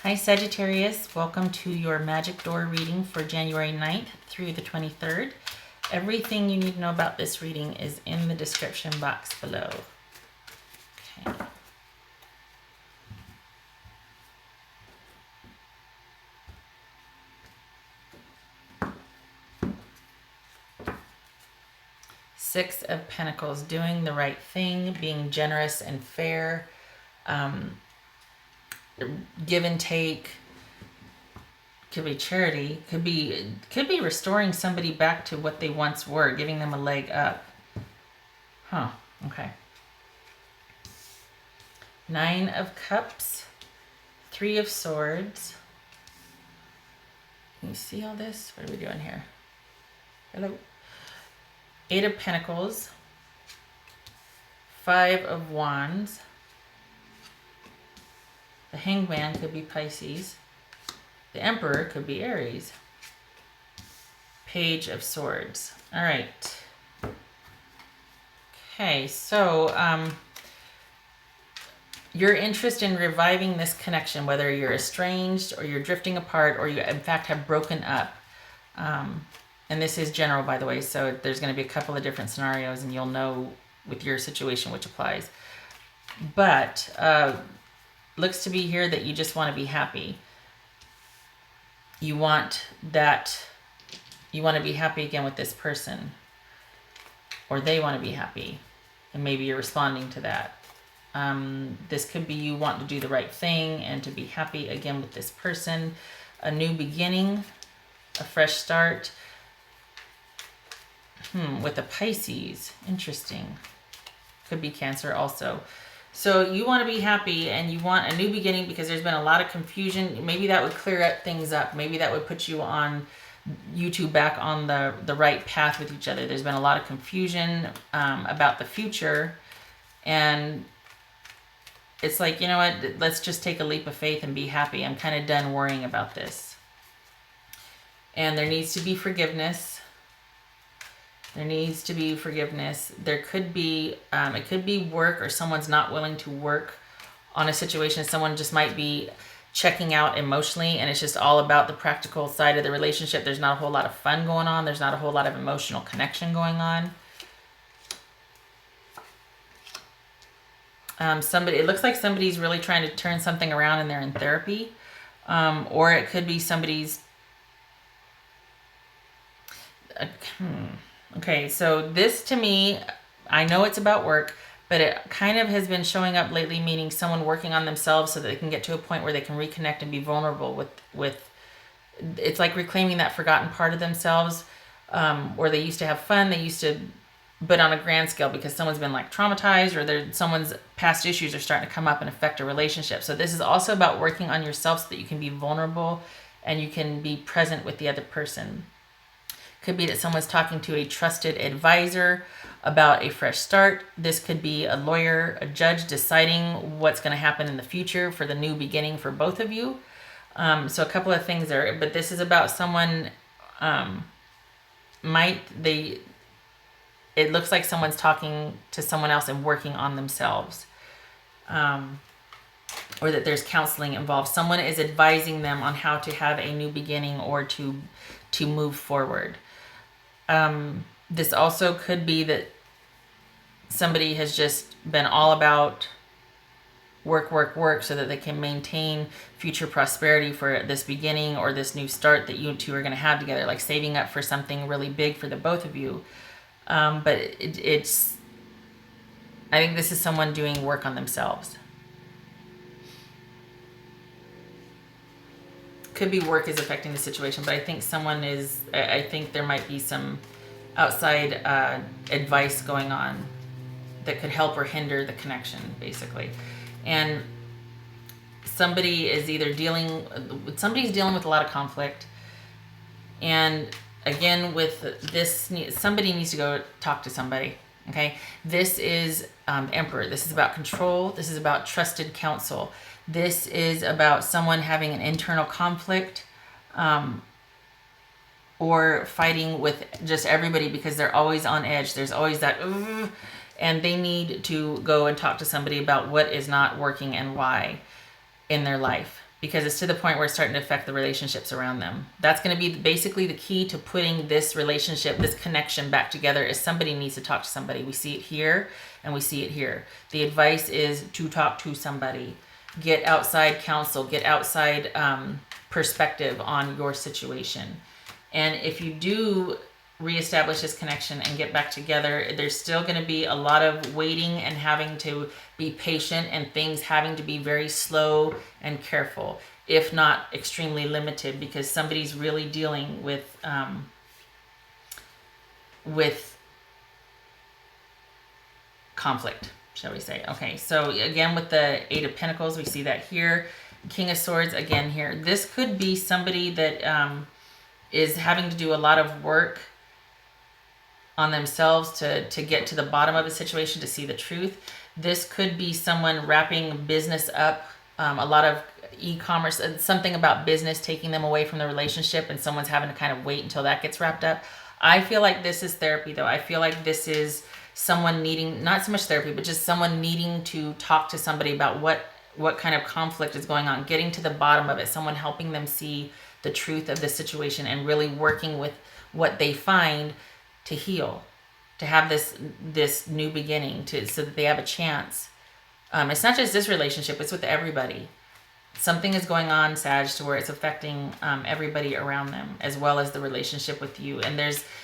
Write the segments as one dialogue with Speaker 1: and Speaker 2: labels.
Speaker 1: Hi Sagittarius, welcome to your Magic Door reading for January 9th through the 23rd. Everything you need to know about this reading is in the description box below. Okay. Six of Pentacles, doing the right thing, being generous and fair, give and take. Could be charity, could be restoring somebody back to what they once were, giving them a leg up. Okay. Nine of Cups, Three of Swords. Can you see all this? What are we doing here? Hello. Eight of Pentacles, Five of Wands. The Hangman could be Pisces. The Emperor could be Aries. Page of Swords. All right. Okay, so your interest in reviving this connection, whether you're estranged or you're drifting apart or you in fact have broken up. And this is general, by the way, so there's going to be a couple of different scenarios and you'll know with your situation which applies. But looks to be here that you just want to be happy. You want to be happy again with this person, or they want to be happy, and maybe you're responding to that. This could be you want to do the right thing and to be happy again with this person, a new beginning, a fresh start. With a Pisces, interesting. Could be Cancer also. So you want to be happy and you want a new beginning because there's been a lot of confusion. Maybe that would clear things up. Maybe that would put you two back on the right path with each other. There's been a lot of confusion about the future. And it's like, you know what, let's just take a leap of faith and be happy. I'm kind of done worrying about this. And there needs to be forgiveness. There needs to be forgiveness. There could be, it could be work, or someone's not willing to work on a situation. Someone just might be checking out emotionally and it's just all about the practical side of the relationship. There's not a whole lot of fun going on. There's not a whole lot of emotional connection going on. It looks like somebody's really trying to turn something around and they're in therapy. Or it could be somebody's... Okay, so this to me, I know it's about work, but it kind of has been showing up lately, meaning someone working on themselves so that they can get to a point where they can reconnect and be vulnerable with it's like reclaiming that forgotten part of themselves, where they used to have fun, but on a grand scale because someone's been like traumatized, or someone's past issues are starting to come up and affect a relationship. So this is also about working on yourself so that you can be vulnerable and you can be present with the other person. Could be that someone's talking to a trusted advisor about a fresh start. This could be a lawyer, a judge deciding what's going to happen in the future for the new beginning for both of you. So a couple of things there, but this is about someone, it looks like someone's talking to someone else and working on themselves. Or that there's counseling involved. Someone is advising them on how to have a new beginning or to move forward. This also could be that somebody has just been all about work so that they can maintain future prosperity for this beginning or this new start that you two are going to have together, like saving up for something really big for the both of you. But I think this is someone doing work on themselves. Could be work is affecting the situation, but I think I think there might be some outside advice going on that could help or hinder the connection, basically. And somebody's dealing with a lot of conflict. And again, with this, somebody needs to go talk to somebody. Okay, this is Emperor. This is about control. This is about trusted counsel. This is about someone having an internal conflict, or fighting with just everybody because they're always on edge. There's always that, and they need to go and talk to somebody about what is not working and why in their life. because it's to the point where it's starting to affect the relationships around them. That's going to be basically the key to putting this relationship, this connection back together, is somebody needs to talk to somebody. We see it here and we see it here. The advice is to talk to somebody. Get outside counsel, get outside perspective on your situation. And if you do reestablish this connection and get back together, there's still going to be a lot of waiting and having to be patient and things having to be very slow and careful, if not extremely limited, because somebody's really dealing with conflict, shall we say. Okay, so again, with the Eight of Pentacles, we see that here. King of Swords, again here. This could be somebody that is having to do a lot of work on themselves to get to the bottom of a situation, to see the truth. This could be someone wrapping business up, a lot of e-commerce, something about business taking them away from the relationship, and someone's having to kind of wait until that gets wrapped up. I feel like this is therapy, though. I feel like this is someone needing, not so much therapy, but just someone needing to talk to somebody about what kind of conflict is going on, getting to the bottom of it, someone helping them see the truth of the situation and really working with what they find to heal, to have this new beginning, so that they have a chance. It's not just this relationship, it's with everybody. Something is going on, Sag, to where it's affecting everybody around them, as well as the relationship with you. And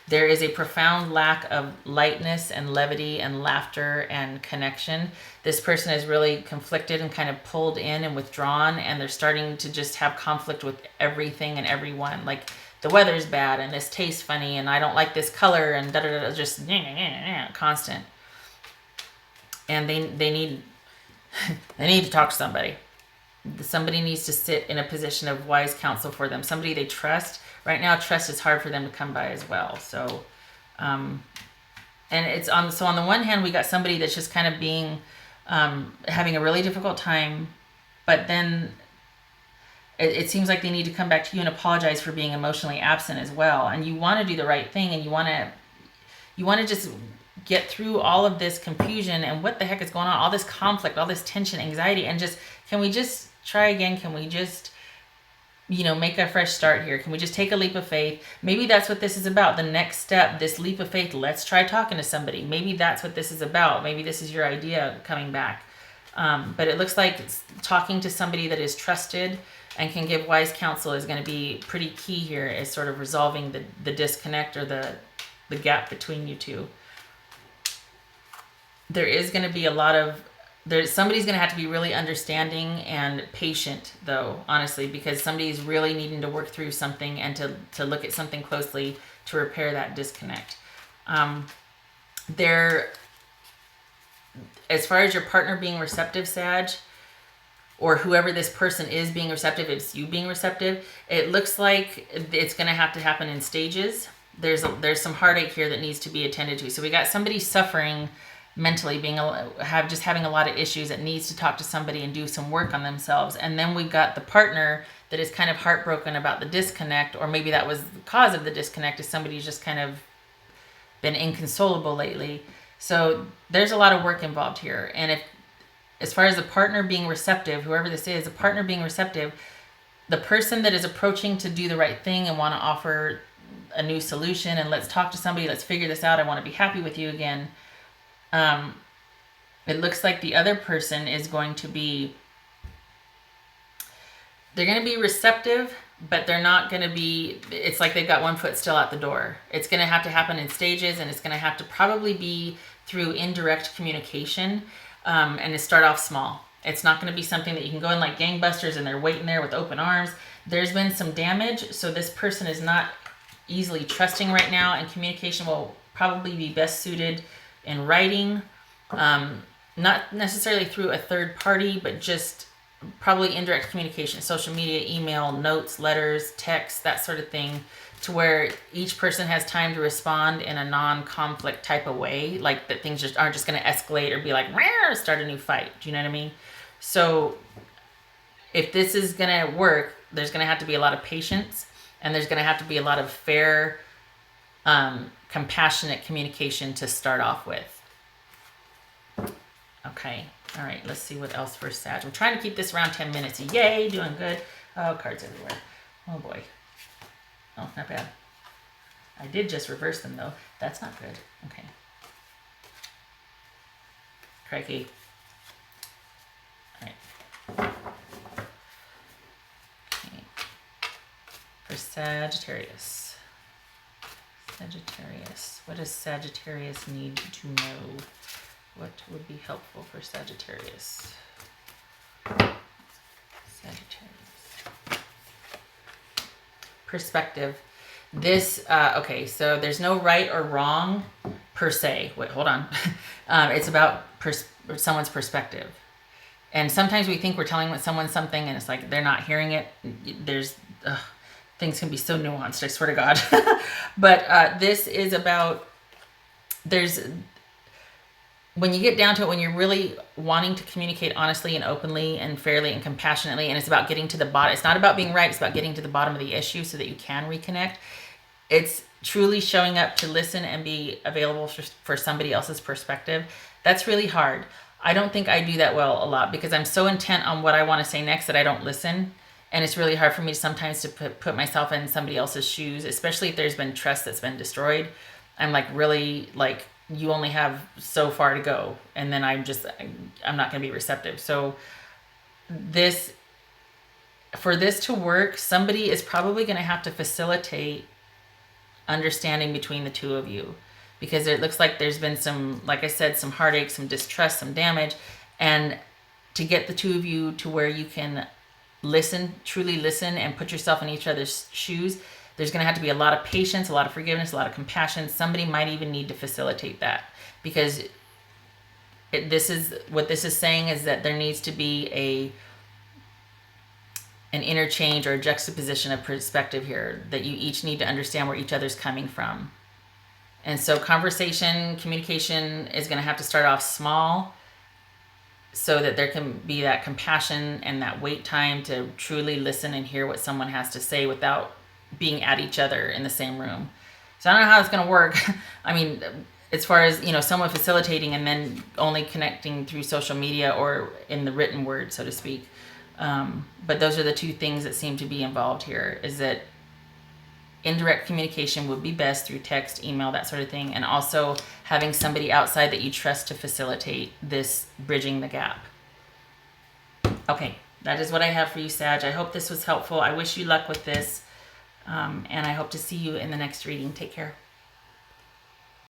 Speaker 1: there is a profound lack of lightness and levity and laughter and connection. This person is really conflicted and kind of pulled in and withdrawn, and they're starting to just have conflict with everything and everyone. Like, the weather's bad, and this tastes funny, and I don't like this color, and da-da-da, just constant. And they need to talk to somebody. Somebody needs to sit in a position of wise counsel for them. Somebody they trust. Right now, trust is hard for them to come by as well. So, and it's on the one hand, we got somebody that's just kind of being, having a really difficult time, but then it seems like they need to come back to you and apologize for being emotionally absent as well. And you want to do the right thing, and you want to just get through all of this confusion and what the heck is going on, all this conflict, all this tension, anxiety, and just, can we just try again? Can we just, make a fresh start here? Can we just take a leap of faith? Maybe that's what this is about. The next step, this leap of faith, let's try talking to somebody. Maybe that's what this is about. Maybe this is your idea coming back. But it looks like talking to somebody that is trusted and can give wise counsel is going to be pretty key here, as sort of resolving the disconnect or the gap between you two. There is going to be somebody's going to have to be really understanding and patient, though, honestly, because somebody's really needing to work through something and to look at something closely to repair that disconnect. As far as your partner being receptive, Sag, or whoever this person is being receptive, it's you being receptive, it looks like it's going to happen in stages. There's some heartache here that needs to be attended to. So we got somebody suffering mentally, having a lot of issues, that needs to talk to somebody and do some work on themselves. And then we've got the partner that is kind of heartbroken about the disconnect, or maybe that was the cause of the disconnect, is somebody who's just kind of been inconsolable lately. So there's a lot of work involved here. And as far as the partner being receptive, whoever this is, the partner being receptive, the person that is approaching to do the right thing and want to offer a new solution, and let's talk to somebody, let's figure this out, I want to be happy with you again. It looks like the other person is going to be, they're going to be receptive, but they're not going to be, it's like they've got one foot still out the door. It's going to have to happen in stages, and it's going to have to probably be through indirect communication, and to start off small. It's not going to be something that you can go in like gangbusters and they're waiting there with open arms. There's been some damage, so this person is not easily trusting right now, and communication will probably be best suited in writing, not necessarily through a third party, but just probably indirect communication, social media, email, notes, letters, texts, that sort of thing, to where each person has time to respond in a non-conflict type of way, like that things just aren't just going to escalate or be like, start a new fight. Do you know what I mean? So if this is going to work, there's going to have to be a lot of patience, and there's going to have to be a lot of fair, compassionate communication to start off with. Okay. All right, let's see what else for Sag. I'm trying to keep this around 10 minutes. Yay, doing good. Oh, cards everywhere. Oh boy. Oh, not bad. I did just reverse them though. That's not good. Okay. Crikey. All right. Okay. For Sagittarius. Sagittarius. What does Sagittarius need to know? What would be helpful for Sagittarius? Sagittarius. Perspective. This, okay, so there's no right or wrong per se. Wait, hold on. It's about someone's perspective. And sometimes we think we're telling someone something and it's like they're not hearing it. There's, things can be so nuanced, I swear to God. But this is about, when you get down to it, when you're really wanting to communicate honestly and openly and fairly and compassionately, and it's about getting to the bottom, it's not about being right, it's about getting to the bottom of the issue so that you can reconnect. It's truly showing up to listen and be available for somebody else's perspective. That's really hard. I don't think I do that well a lot because I'm so intent on what I want to say next that I don't listen. And it's really hard for me sometimes to put myself in somebody else's shoes, especially if there's been trust that's been destroyed. I'm like, really, like, you only have so far to go. And then I'm not going to be receptive. So for this to work, somebody is probably going to have to facilitate understanding between the two of you, because it looks like there's been some, like I said, some heartache, some distrust, some damage. And to get the two of you to where you can listen, truly listen, and put yourself in each other's shoes, there's going to have to be a lot of patience, a lot of forgiveness, a lot of compassion. Somebody might even need to facilitate that, because this is saying is that there needs to be an interchange or a juxtaposition of perspective here, that you each need to understand where each other's coming from. And so conversation, communication is going to have to start off small so that there can be that compassion and that wait time to truly listen and hear what someone has to say without being at each other in the same room. So I don't know how it's going to work. I mean, as far as, someone facilitating and then only connecting through social media or in the written word, so to speak. But those are the two things that seem to be involved here, is that indirect communication would be best through text, email, that sort of thing. And also having somebody outside that you trust to facilitate this bridging the gap. Okay, that is what I have for you, Sag. I hope this was helpful. I wish you luck with this. And I hope to see you in the next reading. Take care.